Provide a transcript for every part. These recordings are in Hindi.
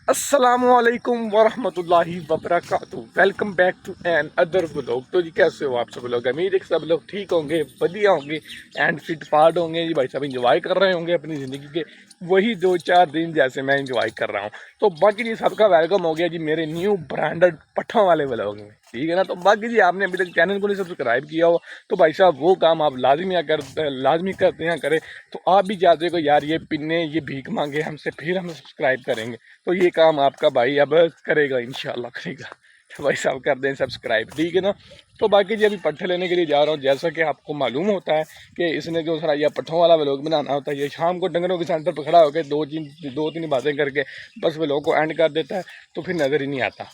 अस्सलामुअलैकुम वरहमतुल्लाहि वबरकातुहू। Welcome back to another vlog. तो जी कैसे हो आप सब लोग? उम्मीद है कि सब लोग ठीक होंगे, बढ़िया होंगे एंड फिट फाट होंगे जी। भाई साहब इंजॉय कर रहे होंगे अपनी ज़िंदगी के वही 2-4 दिन जैसे मैं इंजॉय कर रहा हूँ। तो बाकी जी सबका वेलकम हो गया जी मेरे न्यू ब्रांडेड पट्ठों वाले व्लॉग में, ठीक है ना। तो बाकी जी आपने अभी तक चैनल को नहीं सब्सक्राइब किया हो तो भाई साहब वो काम आप लाजमी करते हैं करें। तो आप भी चाहते हो यार ये पिन्ने ये भीख मांगे हमसे फिर हम सब्सक्राइब करेंगे, तो ये काम आपका भाई अब करेगा, इंशाल्लाह करेगा। तो भाई साहब कर दें सब्सक्राइब, ठीक है ना। तो बाकी जी अभी पट्ठे लेने के लिए जा रहा हूँ। जैसा कि आपको मालूम होता है कि इसने जो सारा यह पट्ठों वाला व्लॉग बनाना होता है, ये शाम को डंगरों के सेंटर पर खड़ा होकर दो तीन बातें करके बस व्लॉग को एंड कर देता है, तो फिर नज़र ही नहीं आता।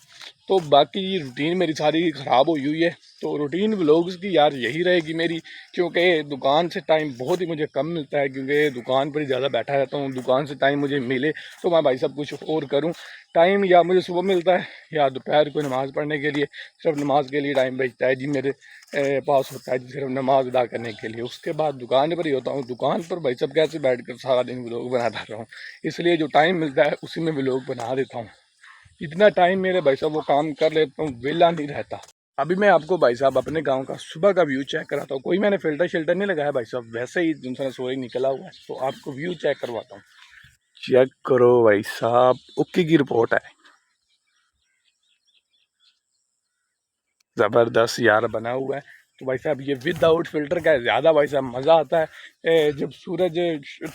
तो बाकी रूटीन मेरी सारी ख़राब हुई हुई है। तो रूटीन व्लॉग्स की यार यही रहेगी मेरी, क्योंकि दुकान से टाइम बहुत ही मुझे कम मिलता है, क्योंकि दुकान पर ही ज़्यादा बैठा रहता हूँ। दुकान से टाइम मुझे मिले तो मैं भाई सब कुछ और करूँ। टाइम या मुझे सुबह मिलता है या दोपहर को नमाज़ पढ़ने के लिए, सिर्फ नमाज के लिए टाइम बचता है जी मेरे पास होता है जी, सिर्फ नमाज अदा करने के लिए। उसके बाद दुकान पर ही होता हूँ। दुकान पर भाई सब कैसे बैठ कर सारा दिन व्लॉग बनाता रहा हूँ, इसलिए जो टाइम मिलता है उसी में व्लॉग बना देता हूँ। इतना टाइम मेरे भाई साहब वो काम कर लेता हूँ, वेला नहीं रहता। अभी मैं आपको भाई साहब अपने गांव का सुबह का व्यू चेक कराता हूँ। कोई मैंने फिल्टर शिल्टर नहीं लगाया भाई साहब, वैसे ही जिनसे सूरज निकला हुआ है। तो आपको व्यू चेक करवाता हूँ। चेक करो भाई साहब, ओके की रिपोर्ट है। ज़बरदस्त यार बना हुआ है। तो भाई साहब ये विदाउट फिल्टर का है, ज़्यादा भाई साहब मज़ा आता है जब सूरज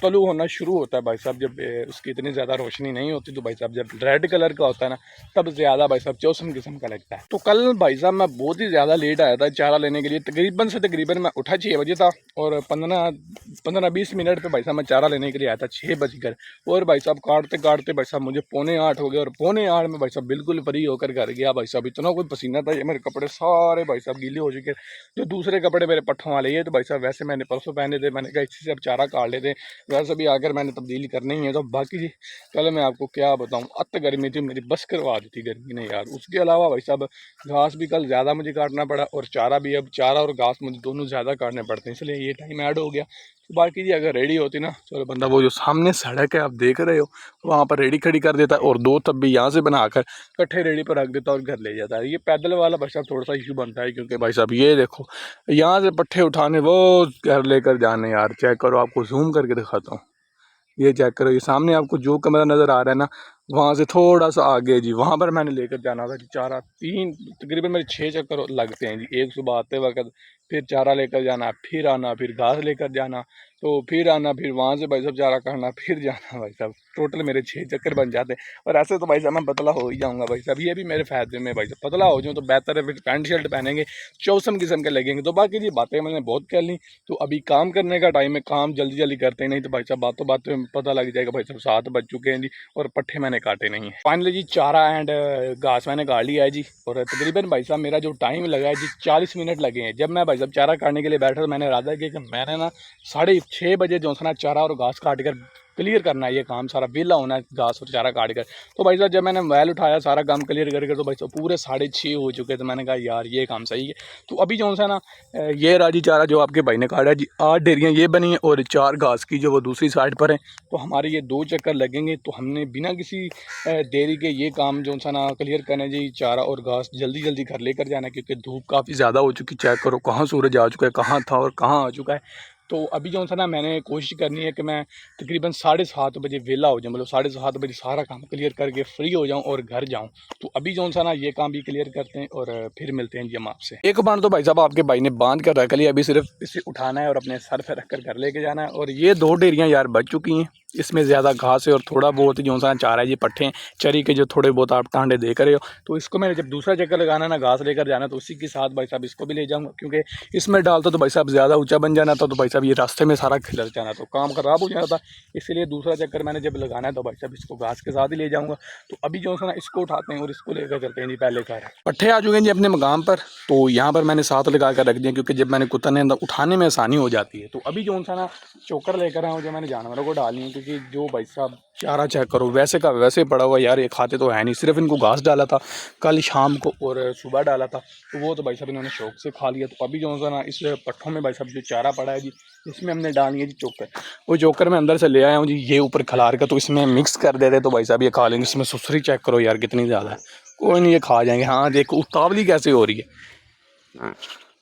तलु होना शुरू होता है भाई साहब। जब उसकी इतनी ज़्यादा रोशनी नहीं होती तो भाई साहब जब रेड कलर का होता है ना, तब ज़्यादा भाई साहब चौसम किस्म का लगता है। तो कल भाई साहब मैं बहुत ही ज़्यादा लेट आया था चारा लेने के लिए। तकरीबन मैं उठा 6 बजे था और 15-20 मिनट पर भाई साहब मैं चारा लेने के लिए आया था 6 बजकर। और भाई साहब काटते काटते भाई साहब मुझे 7:45 हो गया, और 7:45 में भाई साहब बिल्कुल फ्री होकर घर गया। भाई साहब इतना कोई पसीना था, ये मेरे कपड़े सारे भाई साहब गीले हो चुके। जो दूसरे कपड़े मेरे पट्ठों वाले ये तो भाई साहब वैसे मैंने परसों पहने थे, मैंने कहा इसी से अब चारा काट लेते हैं, वैसे भी आकर मैंने तब्दीली करनी ही है। तो बाकी जी कल मैं आपको क्या बताऊँ, अत गर्मी थी मेरी, बस करवा दी थी गर्मी ने यार। उसके अलावा भाई साहब घास भी कल ज़्यादा मुझे काटना पड़ा, और चारा भी, अब चारा और घास मुझे दोनों ज़्यादा काटने पड़ते हैं, इसलिए ये टाइम ऐड हो गया। तो बाकी जी अगर रेडी होती ना, चलो बंदा वो जो सामने सड़क है आप देख रहे हो वहाँ पर रेडी खड़ी कर देता है, और 2 तब भी यहाँ से बनाकर कट्ठे रेडी पर रख देता है और घर ले जाता है। ये पैदल वाला भाई साहब थोड़ा सा इशू बनता है, क्योंकि भाई साहब ये देखो यहाँ से पट्ठे उठाने वो घर लेकर जाने, यार चेक करो, आपको जूम करके दिखाता हूँ। ये चेक करो, ये सामने आपको जो कमरा नज़र आ रहा है ना, वहाँ से थोड़ा सा आगे जी, वहाँ पर मैंने लेकर जाना था जी चारा। तकरीबन मेरे 6 चक्कर लगते हैं जी, एक सुबह आते वक्त, फिर चारा लेकर जाना, फिर आना, फिर घास लेकर जाना, तो फिर आना, फिर वहाँ से भाई साहब चारा काटना, फिर जाना। भाई साहब टोटल मेरे 6 चक्कर बन जाते हैं। और ऐसे तो भाई साहब मैं पतला हो ही जाऊँगा भाई साहब, ये भी मेरे फायदे में भाई साहब, पतला हो जाऊँ तो बेहतर है, फिर पैंट शर्ट पहनेंगे चौसम किस्म के लगेंगे। तो बाकी जी बातें मैंने बहुत कर ली, तो अभी काम करने का टाइम है, काम जल्दी जल्दी करते हैं, नहीं तो भाई साहब बातों बातों में पता लग जाएगा भाई साहब 7 बज चुके हैं जी, और पट्ठे मैंने काटे नहीं है। फाइनली जी चारा एंड घास मैंने काट लिया है जी, और तकरीबन भाई साहब मेरा जो टाइम लगा है जी 40 मिनट लगे हैं। जब मैं भाई साहब चारा काटने के लिए बैठा तो मैंने इरादा किया कि मैंने ना 6:30 बजे जो है ना चारा और घास काट कर क्लियर करना है, ये काम सारा वेला होना है घास और चारा काट कर। तो भाई साहब जब मैंने मोबाइल उठाया सारा काम क्लियर करके, तो भाई साहब पूरे 6:30 हो चुके थे। तो मैंने कहा यार ये काम सही है। तो अभी जो है ना ये राजी चारा जो आपके भाई ने काटा है जी, 8 डेरियाँ ये बनी हैं और 4 घास की जो वो दूसरी साइड पर है। तो हमारे ये 2 चक्कर लगेंगे, तो हमने बिना किसी देरी के ये काम जो है ना क्लियर करना जी, चारा और घास जल्दी जल्दी घर लेकर जाना है, क्योंकि धूप काफ़ी ज़्यादा हो चुकी। चेक करो कहाँ सूरज आ चुका है, कहाँ था और कहाँ आ चुका है। तो अभी जो है ना मैंने कोशिश करनी है कि मैं तकरीबन 7:30 बजे वेला हो जाऊँ, मतलब 7:30 बजे सारा काम क्लियर करके फ्री हो जाऊँ और घर जाऊँ। तो अभी जो है ना ये काम भी क्लियर करते हैं और फिर मिलते हैं जी हम आपसे। एक बार तो भाई साहब आपके भाई ने बांध कर रख लिया, अभी सिर्फ इसे उठाना है और अपने सर पे रख कर घर लेके जाना है। और ये 2 डेरियाँ यार बच चुकी हैं, इसमें ज़्यादा घास है और थोड़ा बहुत जो सा चारा है, ये पट्ठे चरी के जो थोड़े बहुत आप टांडे देख रहे हो। तो इसको मैंने जब दूसरा चक्कर लगाना ना घास लेकर जाना, तो उसी के साथ भाई साहब इसको भी ले जाऊँगा, क्योंकि इसमें डालता तो भाई साहब ज़्यादा ऊँचा बन जाना था, तो भाई साहब ये रास्ते में सारा खिलर जाना, तो काम ख़राब हो जाना था। इसलिए दूसरा चक्कर मैंने जब लगाना है तो भाई साहब इसको घास के साथ ही ले जाऊँगा। तो अभी जो है ना इसको उठाते हैं और इसको लेकर चलते हैं जी पहले घर। पट्ठे आ चुके हैं जी अपने मकाम पर, तो यहाँ पर मैंने साथ लगा कर रख दिया, क्योंकि जब मैंने कुतरने अंदर उठाने में आसानी हो जाती है। तो अभी जो है ना चोकर लेकर आया हूँ, जो मैंने जानवरों को डालनी है, क्योंकि कि जो भाई साहब चारा चेक करो वैसे का वैसे पड़ा हुआ यार, ये खाते तो है नहीं। सिर्फ इनको घास डाला था कल शाम को और सुबह डाला था, तो वो तो भाई साहब इन्होंने शौक से खा लिया। तो अभी जो है ना इस पट्ठों में भाई साहब जो चारा पड़ा है जी, इसमें हमने डालनी है जी चोकर। वो चोकर मैं अंदर से ले आया हूँ जी, ये ऊपर खिलार का, तो इसमें मिक्स कर देते तो भाई साहब ये खा लेंगे। इसमें सुसरी चेक करो यार कितनी ज़्यादा है, कोई नहीं ये खा जाएंगे। हाँ देखो उतावली कैसे हो रही है।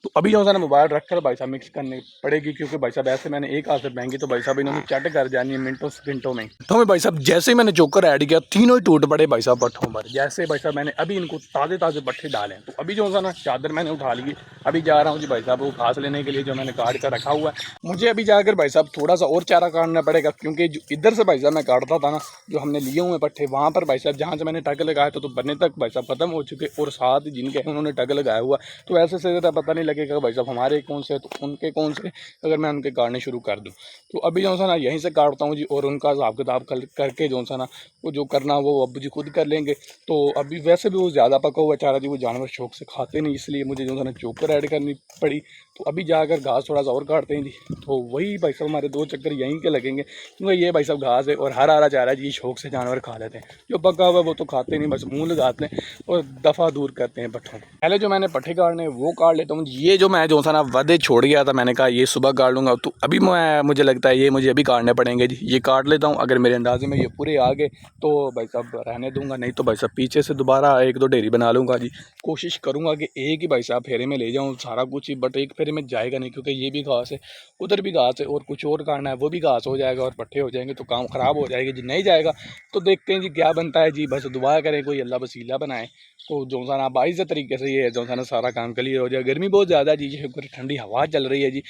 तो अभी जो है ना मोबाइल रख कर भाई साहब मिक्स करनी पड़ेगी, क्योंकि भाई साहब ऐसे मैंने एक हाथ से महंगी तो भाई साहब इन्होंने चट कर जानी है मिनटों सेकंडों में। तो मैं भाई साहब जैसे ही मैंने चोकर ऐड किया तीनों ही टूट पड़े भाई साहब पट्ठों पर। जैसे भाई साहब मैंने अभी इनको ताज़े ताज़े पट्ठे डाले, तो अभी जो है ना चादर मैंने उठा ली, अभी जा रहा हूँ जी भाई साहब वो घास लेने के लिए जो मैंने काट कर रखा हुआ है। मुझे अभी जाकर भाई साहब थोड़ा सा और चारा काटना पड़ेगा, क्योंकि जो इधर से भाई साहब मैं काटता था ना, जो हमने लिए हुए पट्ठे वहाँ पर भाई साहब जहाँ से मैंने टग लगाया था, तो बनने तक भाई साहब खत्म हो चुके, और साथ जिनके उन्होंने टग लगाया हुआ, तो ऐसे से ज़्यादा पता नहीं लगेगा भाई साहब हमारे कौन से तो उनके कौन से, अगर मैं उनके काटने शुरू कर दूं। तो अभी जो है ना यहीं से काटता हूं जी, और उनका हिसाब किताब करके जो है ना वो जो करना वो अब्बू जी खुद कर लेंगे। तो अभी वैसे भी वो ज़्यादा पका हुआ चारा जी वो जानवर शौक से खाते नहीं, इसलिए मुझे जो है ना चोकर ऐड करनी पड़ी। तो अभी जाकर घास थोड़ा सा और काटते हैं जी, तो वही भाई साहब हमारे 2 चक्कर यहीं के लगेंगे, क्योंकि ये भाई साहब घास है और हरा हरा चारा जी शौक से जानवर खा लेते हैं। जो पका हुआ है वो तो खाते नहीं, बस मुँह लगाते हैं और दफ़ा दूर करते हैं पट्ठों को। पहले जो मैंने पट्ठे काटने वो काट लेता हूँ। ये जो मैं जो था ना वधे छोड़ गया था, मैंने कहा ये सुबह काट लूँगा, तो अभी मुझे लगता है ये मुझे अभी काटने पड़ेंगे जी। ये काट लेता हूँ, अगर मेरे अंदाजे में ये पूरे आ गए तो भाई साहब रहने दूंगा, नहीं तो भाई साहब पीछे से दोबारा 1-2 ढेरी बना लूँगा जी। कोशिश करूँगा कि एक ही भाई साहब फेरे में ले जाऊँ सारा कुछ ही, बट एक फेरे में जाएगा नहीं, क्योंकि ये भी घास है उधर भी घास है और कुछ और काटना है वो भी घास हो जाएगा और पट्ठे हो जाएंगे, तो काम ख़राब हो जाएगा जी। नहीं जाएगा तो देखते हैं जी क्या बनता है जी, बस दुआ करें कोई अल्लाह वसीला बनाए, तो जो सा ना बाइज़ तरीके से ये जो सा ना सारा काम क्लियर हो जाए। गर्मी बहुत ज़्यादा जी, शुक्र ठंडी हवा चल रही है जी,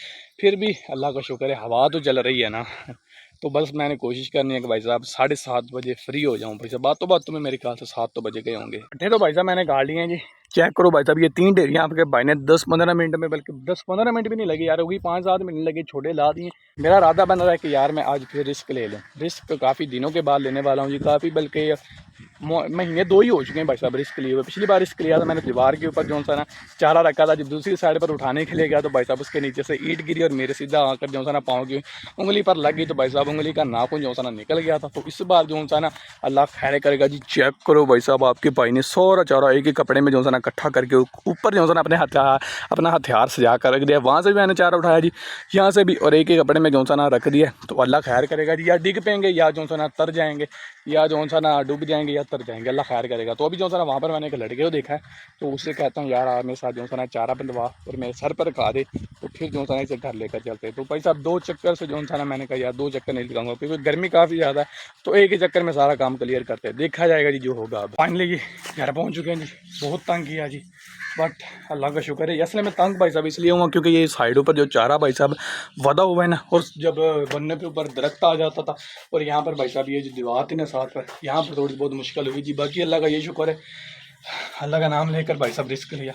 फिर भी अल्लाह का शुक्र है हवा तो चल रही है ना। तो बस मैंने कोशिश करनी है कि भाई साहब 7:30 बजे फ्री हो जाऊँ। भाई साहब बातों में मेरे ख्याल से 7 तो बजे गए होंगे। पट्ठे तो भाई साहब मैंने काट लिए हैं जी, चेक करो भाई साहब ये 3 ढेरियाँ आपके भाई ने 10-15 मिनट में, बल्कि 10-15 मिनट भी नहीं लगे यार, होगी 5-7 मिनट लगे, छोटे ला दिए। मेरा इरादा बन रहा है कि यार मैं आज फिर रिस्क ले लूँ। रिस्क काफ़ी दिनों के बाद लेने वाला हूँ जी, काफ़ी बल्कि महीने 2 ही हो चुके हैं भाई साहब रिस्क लिए हुए। पिछली बार रिस्क लिया था मैंने दीवार के ऊपर जो सा ना चारा रखा था, जब दूसरी साइड पर उठाने के लिए गया तो भाई साहब उसके नीचे से ईंट गिरी और मेरे सीधा आकर जो सा ना पाँव की उंगली पर लग गई, तो भाई साहब उंगली का नाखून जो सा ना निकल गया था। तो इस बार जो सा ना अल्लाह खैर करेगा जी। चेक करो भाई साहब आपके भाई ने सारा चारा एक ही कपड़े में जो सा ना इकट्ठा करके ऊपर जो सा ना अपना हथियार सजा कर रख दिया। वहाँ से भी मैंने चारा उठाया जी, यहाँ से भी, और एक ही कपड़े में जो सा ना रख दिया। तो अल्लाह खैर करेगा जी, या डिग पेंगे या जो सा ना तर जाएंगे, या जो सा ना डूब जाएंगे या तर जाएंगे, अल्लाह खैर करेगा। तो अभी जो सा ना वहाँ पर मैंने एक लड़के को देखा है, तो उससे कहता हूँ यार मेरे साथ जो सा ना चारा बंधवा और मेरे सर पर खा दे, तो फिर जो सा ना इसे घर लेकर चलते। तो भाई साहब 2 चक्कर से जो सा ना मैंने कहा यार 2 चक्कर नहीं लगाऊंगा, क्योंकि गर्मी काफ़ी ज़्यादा है, तो एक ही चक्कर में सारा काम क्लियर करते हैं। देखा जाएगा जी जो होगा। अब फाइनली जी घर पहुँच चुके हैं जी, बहुत तंग किया जी, बट अल्लाह का शुक्र है। असले में तंग भाई साहब इसलिए हुआ क्योंकि ये साइडों पर जो चारा भाई साहब वधा हुआ है ना, और जब बनने के ऊपर दरख्त आ जाता था, और यहाँ पर भाई साहब ये जो दीवार थी ना साथ पर, यहाँ पर थोड़ी बहुत मुश्किल हुई जी। बाकी अल्लाह का ये शुक्र है, अल्लाह का नाम लेकर भाई साहब रिस्क लिया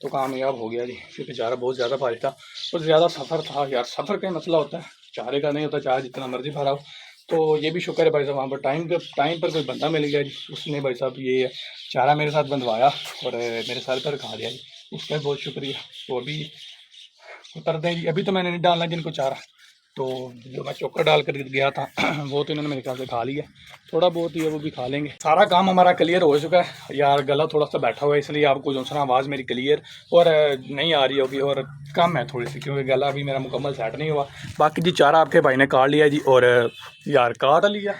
तो कामयाब हो गया जी, क्योंकि चारा बहुत ज़्यादा भारी था और ज़्यादा सफ़र था यार। सफ़र का मसला होता है, चारे का नहीं होता, चारा जितना मर्जी भरा हो। तो ये भी शुक्र है भाई साहब वहाँ पर टाइम पर कोई बंदा मिल गया जी, उसने भाई साहब ये चारा मेरे साथ बंधवाया और मेरे सर पर खा दिया जी, उसका भी बहुत शुक्रिया। तो अभी उतरते हैं जी, अभी तो मैंने नहीं डालना जिनको चारा, तो जो मैं चोकर डाल कर गया था वो तो इन्होंने मेरे ख्याल से खा लिया, थोड़ा बहुत ही है वो भी खा लेंगे। सारा काम हमारा क्लियर हो चुका है यार। गला थोड़ा सा बैठा हुआ है, इसलिए आपको जो सा आवाज़ मेरी क्लियर और नहीं आ रही होगी, और कम है थोड़ी सी, क्योंकि गला अभी मेरा मुकम्मल सेट नहीं हुआ। बाकी जी चारा आपके भाई ने काट लिया जी, और यार काट लिया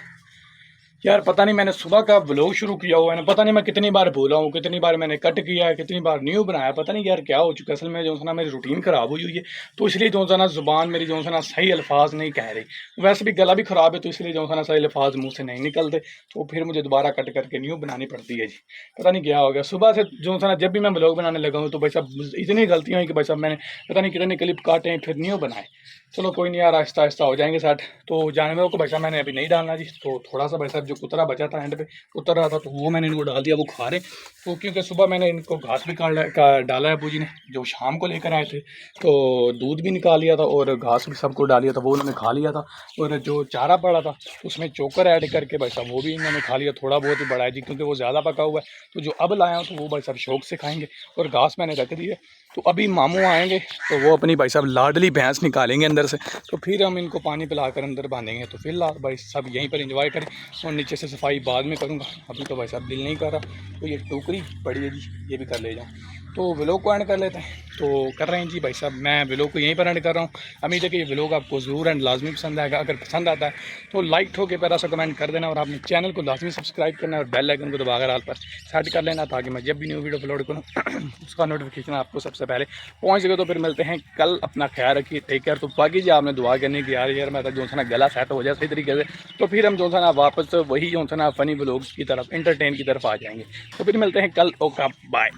यार। पता नहीं मैंने सुबह का व्लॉग शुरू किया हुआ है ना, पता नहीं मैं कितनी बार बोला हूँ, कितनी बार मैंने कट किया है, कितनी बार न्यू बनाया, पता नहीं यार क्या हो चुका है। असल में जो है ना मेरी रूटीन ख़राब हुई हुई है, तो इसलिए जो है ना ज़ुबान मेरी जो है ना सही अल्फाज नहीं कह रही। वैसे भी गला भी ख़राब है, तो इसलिए जो है ना सही अल्फाज मुँह से नहीं निकलते, तो फिर मुझे दोबारा कट करके न्यू बनानी पड़ती है जी। पता नहीं क्या हो गया, सुबह से जो है ना जब भी मैं व्लॉग बनाने लगा हूँ तो भाई साहब इतनी गलतियाँ हुई कि भाई साहब मैंने पता नहीं कितने क्लिप काटे हैं फिर न्यू बनाए। चलो कोई नहीं यार, आहिस्ता आहिस्ता हो जाएंगे सेट। तो जानवरों को भाई साहब मैंने अभी नहीं डालना जी, तो थोड़ा सा भाई साहब जो कुतरा बचा था एंड पे उतर रहा था, तो वो मैंने इनको डाल दिया, वो खा रहे। तो क्योंकि सुबह मैंने इनको घास भी डाला है अबू जी ने, जो शाम को लेकर आए थे, तो दूध भी निकाल लिया था और घास भी सबको डाल लिया था, वो उन्होंने खा लिया था। और जो चारा पड़ा था उसमें चोकर ऐड करके भाई साहब वो भी इन्होंने खा लिया, थोड़ा बहुत ही बड़ा है जी, क्योंकि वो ज़्यादा पका हुआ है। तो जो अब लाया हूँ तो वो भाई साहब शौक से खाएंगे, और घास मैंने रख दी है। तो अभी मामू आएंगे तो वो अपनी भाई साहब लाडली भैंस निकालेंगे अंदर से, तो फिर हम इनको पानी पिलाकर अंदर बांधेंगे। तो फिलहाल भाई साहब यहीं पर एंजॉय करें, और नीचे से सफाई बाद में करूँगा, अभी तो भाई साहब दिल नहीं कर रहा। तो ये टोकरी पड़ी है जी, ये भी कर ले जाऊँ। तो व्लॉग को एंड कर लेते हैं, तो कर रहे हैं जी भाई साहब, मैं व्लॉग को यहीं पर एंड कर रहा हूँ। उम्मीद है कि ये व्लॉग आपको ज़रूर एंड लाजमी पसंद आएगा। अगर पसंद आता है तो लाइक ठोके प्यारा सा कमेंट कर देना, और आपने चैनल को लाजमी सब्सक्राइब करना और बेल आइकन को दबाकर ऑल पर सेट कर लेना, ताकि मैं जब भी न्यू वीडियो अपलोड करूँ उसका नोटिफिकेशन आपको सबसे पहले पहुँच सके। तो फिर मिलते हैं कल, अपना ख्याल रखिए, टेक केयर। तो बाकी जी आपने दुआ करने की यार मैं जो सा ना गला सेट हो जाए सही तरीके से, तो फिर हम जो सा ना वापस वही जो सा ना फ़नी व्लॉग्स की तरफ, इंटरटेन की तरफ आ जाएंगे। तो फिर मिलते हैं कल, ओके बाय।